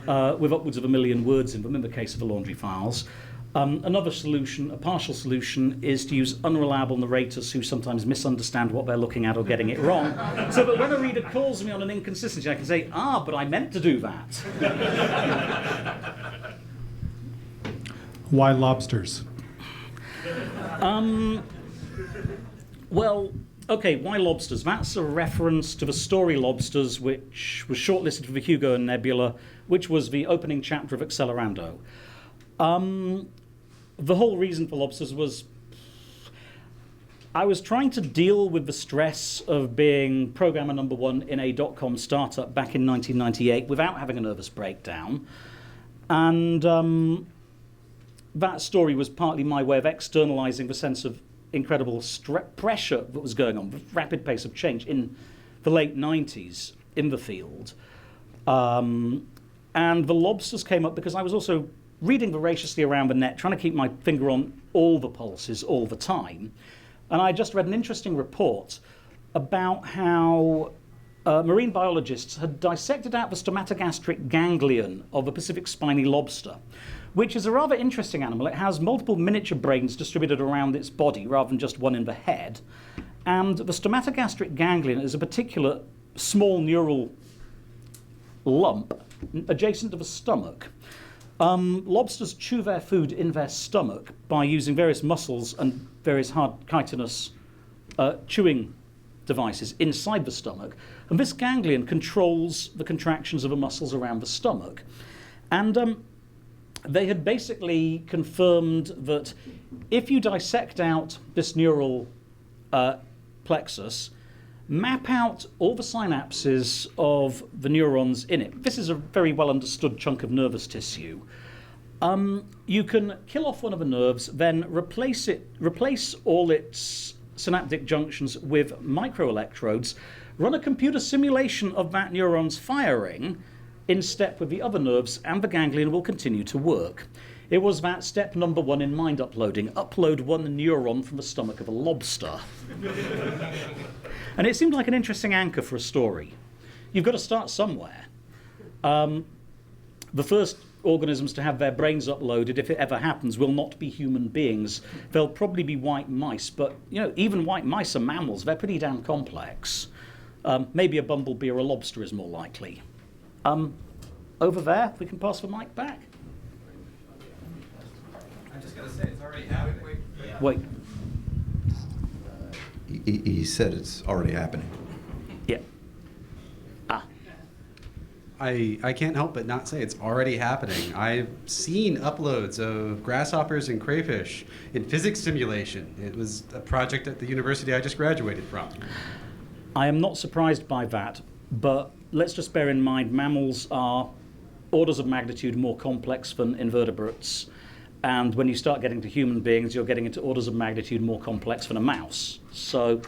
with upwards of 1 million words in them, in the case of the laundry files. Another solution, a partial solution, is to use unreliable narrators who sometimes misunderstand what they're looking at or getting it wrong, so that when a reader calls me on an inconsistency, I can say, but I meant to do that. Why lobsters? Well, okay, why lobsters? That's a reference to the story Lobsters, which was shortlisted for the Hugo and Nebula, which was the opening chapter of Accelerando. The whole reason for lobsters was I was trying to deal with the stress of being programmer number 1 in a dot-com startup back in 1998 without having a nervous breakdown. And that story was partly my way of externalizing the sense of incredible pressure that was going on, the rapid pace of change in the late 90s in the field. And the lobsters came up because I was also reading voraciously around the net, trying to keep my finger on all the pulses all the time. And I just read an interesting report about how marine biologists had dissected out the stomatogastric ganglion of a Pacific spiny lobster, which is a rather interesting animal. It has multiple miniature brains distributed around its body rather than just one in the head. And the stomatogastric ganglion is a particular small neural lump adjacent to the stomach. Lobsters chew their food in their stomach by using various muscles and various hard chitinous chewing devices inside the stomach, and this ganglion controls the contractions of the muscles around the stomach. And they had basically confirmed that if you dissect out this neural plexus, map out all the synapses of the neurons in it. This is a very well understood chunk of nervous tissue. You can kill off one of the nerves, then replace all its synaptic junctions with microelectrodes, run a computer simulation of that neuron's firing in step with the other nerves, and the ganglion will continue to work. It was that step number 1 in mind uploading. Upload one neuron from the stomach of a lobster. And it seemed like an interesting anchor for a story. You've got to start somewhere. The first organisms to have their brains uploaded, if it ever happens, will not be human beings. They'll probably be white mice, but even white mice are mammals. They're pretty damn complex. Maybe a bumblebee or a lobster is more likely. Over there, we can pass the mic back. I'm just going to say it's already happening. Wait. He said it's already happening. Yeah. I can't help but not say it's already happening. I've seen uploads of grasshoppers and crayfish in physics simulation. It was a project at the university I just graduated from. I am not surprised by that, but let's just bear in mind mammals are orders of magnitude more complex than invertebrates. And when you start getting to human beings, you're getting into orders of magnitude more complex than a mouse. So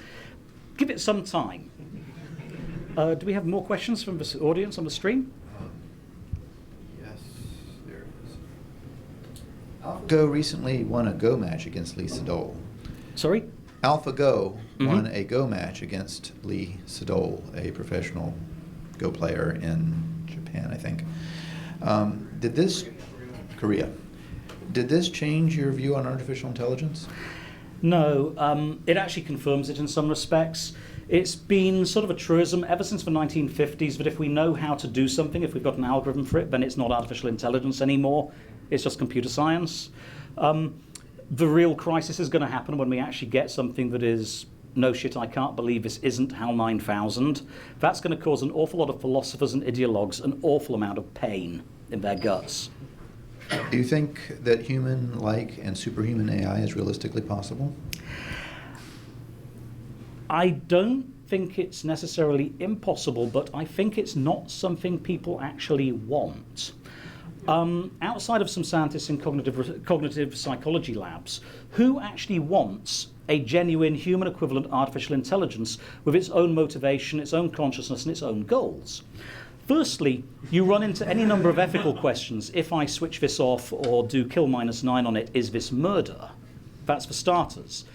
give it some time. Do we have more questions from the audience on the stream? Yes, there is. AlphaGo recently won a Go match against Lee Sedol. Sorry? AlphaGo won a Go match against Lee Sedol, a professional Go player in Japan, I think. Korea. Did this change your view on artificial intelligence? No, it actually confirms it in some respects. It's been sort of a truism ever since the 1950s that if we know how to do something, if we've got an algorithm for it, then it's not artificial intelligence anymore. It's just computer science. The real crisis is going to happen when we actually get something that is, no shit, I can't believe this isn't HAL 9000. That's going to cause an awful lot of philosophers and ideologues an awful amount of pain in their guts. Do you think that human-like and superhuman AI is realistically possible? I don't think it's necessarily impossible, but I think it's not something people actually want. Outside of some scientists in cognitive psychology labs, who actually wants a genuine human equivalent artificial intelligence with its own motivation, its own consciousness, and its own goals? Firstly, you run into any number of ethical questions. If I switch this off or do kill -9 on it, is this murder? That's for starters.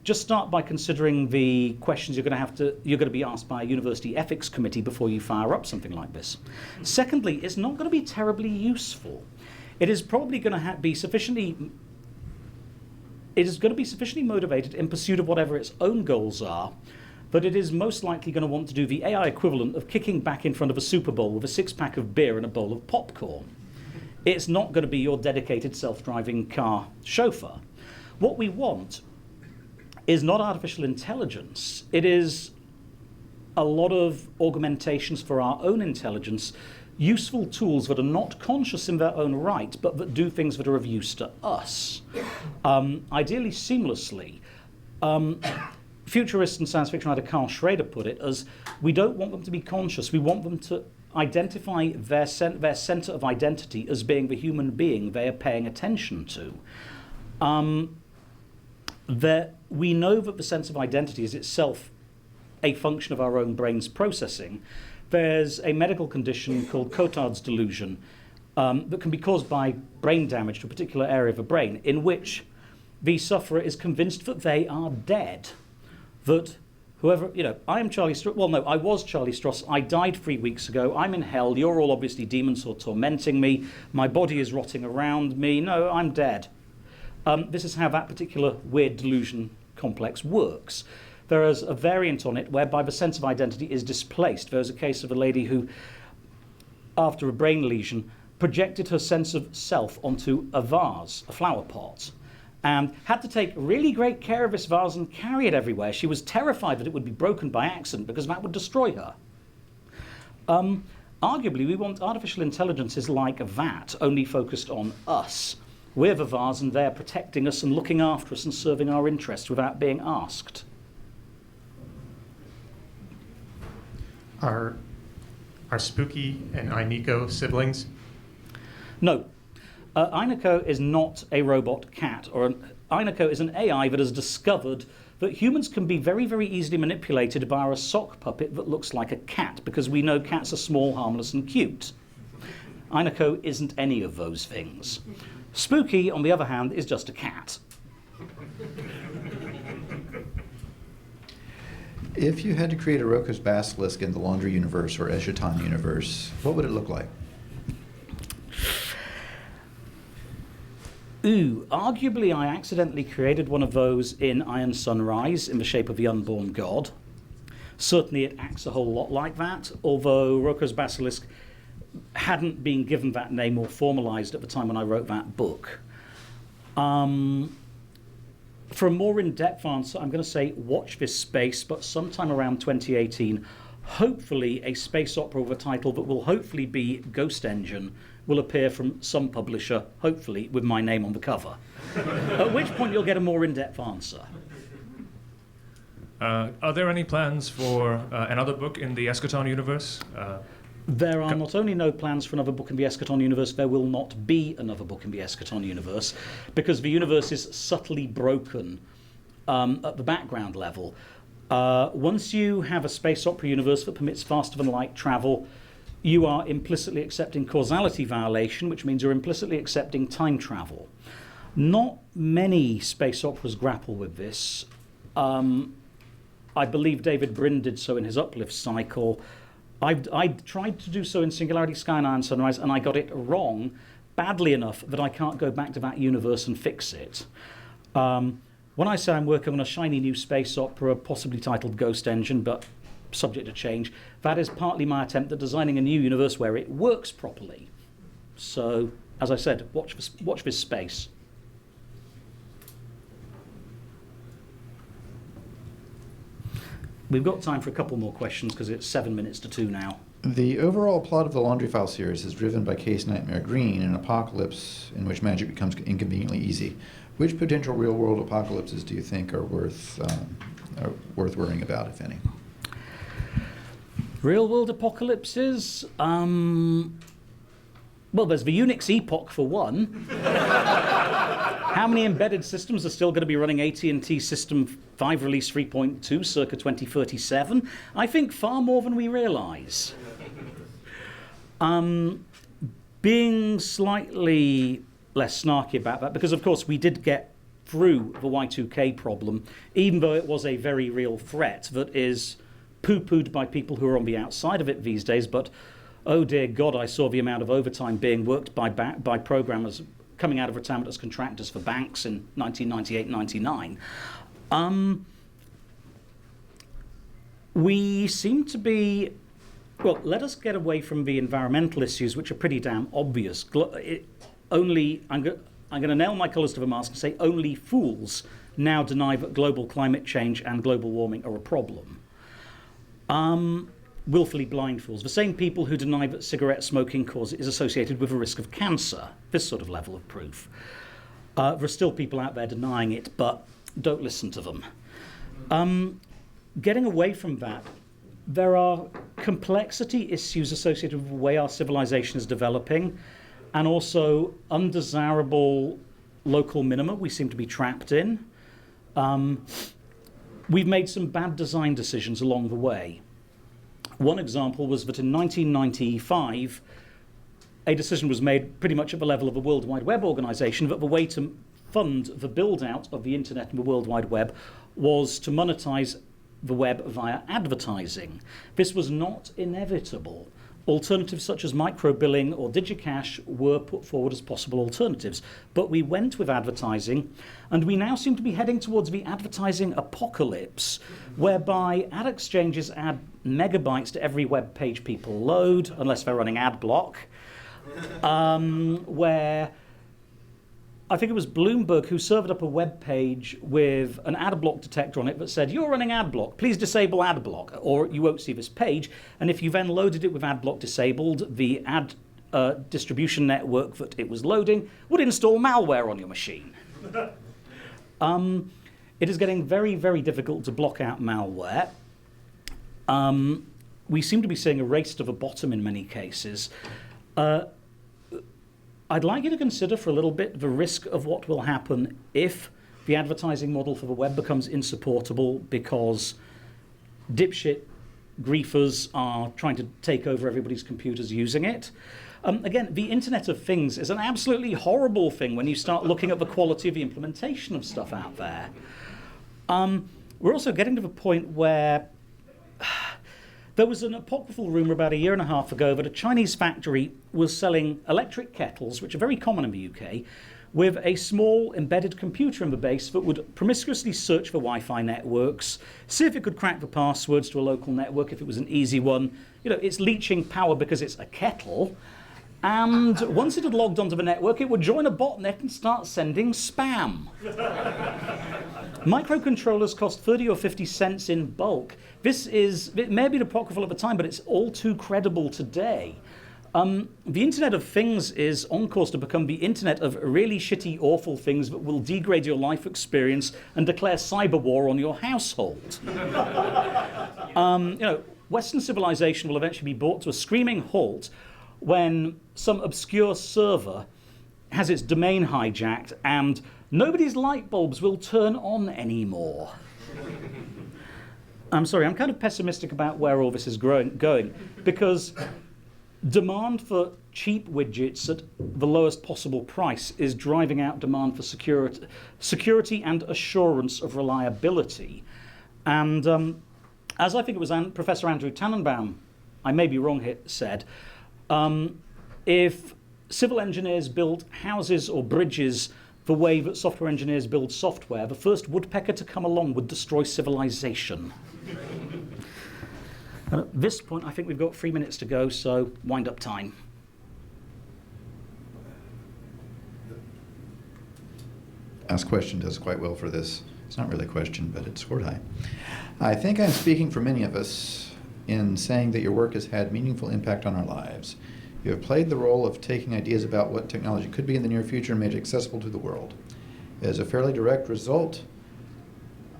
Just start by considering the questions you're going to be asked by a university ethics committee before you fire up something like this. Secondly, it's not going to be terribly useful. It is probably going to be sufficiently motivated in pursuit of whatever its own goals are, but it is most likely going to want to do the AI equivalent of kicking back in front of a Super Bowl with a 6-pack of beer and a bowl of popcorn. It's not going to be your dedicated self-driving car chauffeur. What we want is not artificial intelligence. It is a lot of augmentations for our own intelligence, useful tools that are not conscious in their own right, but that do things that are of use to us, ideally seamlessly. Futurist and science fiction writer Carl Schrader put it as, we don't want them to be conscious, we want them to identify their center of identity as being the human being they are paying attention to. we know that the sense of identity is itself a function of our own brain's processing. There's a medical condition called Cotard's delusion that can be caused by brain damage to a particular area of the brain, in which the sufferer is convinced that they are dead. That whoever, I am Charlie Stross. Well, no, I was Charlie Stross. I died 3 weeks ago. I'm in hell. You're all obviously demons who are tormenting me. My body is rotting around me. No, I'm dead. This is how that particular weird delusion complex works. There is a variant on it whereby the sense of identity is displaced. There was a case of a lady who, after a brain lesion, projected her sense of self onto a vase, a flower pot, and had to take really great care of this vase and carry it everywhere. She was terrified that it would be broken by accident because that would destroy her. Arguably, we want artificial intelligences like that, only focused on us. We're the vase and they're protecting us and looking after us and serving our interests without being asked. Are Spooky and Ineko siblings? No. Ineko is not a robot cat. Ineko is an AI that has discovered that humans can be very, very easily manipulated by a sock puppet that looks like a cat, because we know cats are small, harmless, and cute. Ineko isn't any of those things. Spooky, on the other hand, is just a cat. If you had to create a Roka's basilisk in the Laundry universe or Eschaton universe, what would it look like? Arguably I accidentally created one of those in Iron Sunrise in the shape of the unborn god. Certainly it acts a whole lot like that, although Roka's basilisk hadn't been given that name or formalized at the time when I wrote that book. For a more in-depth answer, I'm going to say watch this space, but sometime around 2018, hopefully a space opera with a title that will hopefully be Ghost Engine will appear from some publisher, hopefully with my name on the cover. At which point you'll get a more in-depth answer. Are there any plans for another book in the Eschaton universe? There are not only no plans for another book in the Eschaton universe, there will not be another book in the Eschaton universe, because the universe is subtly broken at the background level. Once you have a space opera universe that permits faster than light travel, you are implicitly accepting causality violation, which means you're implicitly accepting time travel. Not many space operas grapple with this. I believe David Brin did so in his Uplift cycle. I tried to do so in Singularity Sky and Iron Sunrise, and I got it wrong badly enough that I can't go back to that universe and fix it. When I say I'm working on a shiny new space opera, possibly titled Ghost Engine, but subject to change, that is partly my attempt at designing a new universe where it works properly. So, as I said, watch this space. We've got time for a couple more questions because it's 7 minutes to 2 now. The overall plot of the Laundry File series is driven by Case Nightmare Green, an apocalypse in which magic becomes inconveniently easy. Which potential real-world apocalypses do you think are worth worrying about, if any? Real-world apocalypses? Well, there's the Unix epoch for one. How many embedded systems are still going to be running AT&T System 5 Release 3.2 circa 2037? I think far more than we realise. Being slightly less snarky about that, because of course we did get through the Y2K problem, even though it was a very real threat that is poo-pooed by people who are on the outside of it these days, but oh dear God, I saw the amount of overtime being worked by programmers coming out of retirement as contractors for banks in 1998-99. We seem to be, well, let us get away from the environmental issues, which are pretty damn obvious. I'm going to nail my colours to the mast and say only fools now deny that global climate change and global warming are a problem. Willfully blind fools, the same people who deny that cigarette smoking is associated with a risk of cancer, this sort of level of proof. There are still people out there denying it, but don't listen to them. Getting away from that, there are complexity issues associated with the way our civilization is developing, and also undesirable local minima we seem to be trapped in. we've made some bad design decisions along the way. One example was that in 1995, a decision was made pretty much at the level of a World Wide Web organization that the way to fund the build-out of the internet and the World Wide Web was to monetize the web via advertising. This was not inevitable. Alternatives such as microbilling or digicash were put forward as possible alternatives, but we went with advertising, and we now seem to be heading towards the advertising apocalypse, whereby ad exchanges add megabytes to every web page people load, unless they're running ad block, where I think it was Bloomberg who served up a web page with an ad block detector on it that said, "You're running ad block, please disable ad block, or you won't see this page." And if you then loaded it with ad block disabled, the ad distribution network that it was loading would install malware on your machine. It is getting very, very difficult to block out malware. We seem to be seeing a race to the bottom in many cases. I'd like you to consider for a little bit the risk of what will happen if the advertising model for the web becomes insupportable because dipshit griefers are trying to take over everybody's computers using it. Again, the Internet of Things is an absolutely horrible thing when you start looking at the quality of the implementation of stuff out there. We're also getting to the point where there was an apocryphal rumor about a year and a half ago that a Chinese factory was selling electric kettles, which are very common in the UK, with a small embedded computer in the base that would promiscuously search for Wi-Fi networks, see if it could crack the passwords to a local network if it was an easy one. You know, it's leeching power because it's a kettle. And once it had logged onto the network, it would join a botnet and start sending spam. Microcontrollers cost 30 or 50 cents in bulk. It may be apocryphal at the time, but it's all too credible today. The Internet of Things is on course to become the Internet of really shitty, awful things that will degrade your life experience and declare cyber war on your household. Western civilization will eventually be brought to a screaming halt when some obscure server has its domain hijacked and nobody's light bulbs will turn on anymore. I'm sorry, I'm kind of pessimistic about where all this is going because demand for cheap widgets at the lowest possible price is driving out demand for security and assurance of reliability. And as I think it was Professor Andrew Tannenbaum, I may be wrong here, said, if civil engineers built houses or bridges the way that software engineers build software, the first woodpecker to come along would destroy civilization. And at this point, I think we've got 3 minutes to go, so wind up time. Ask question does quite well for this. It's not really a question, but it's scored high. I think I'm speaking for many of us in saying that your work has had meaningful impact on our lives. You have played the role of taking ideas about what technology could be in the near future and made it accessible to the world. As a fairly direct result,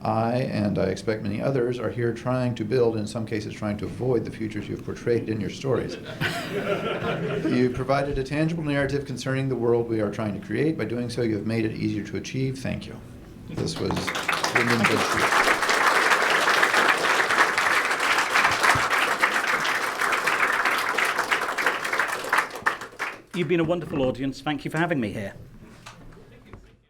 I, and I expect many others, are here trying to build, in some cases trying to avoid, the futures you've portrayed in your stories. You provided a tangible narrative concerning the world we are trying to create. By doing so, you have made it easier to achieve. Thank you. This was Lyndon Bush. You've been a wonderful audience. Thank you for having me here.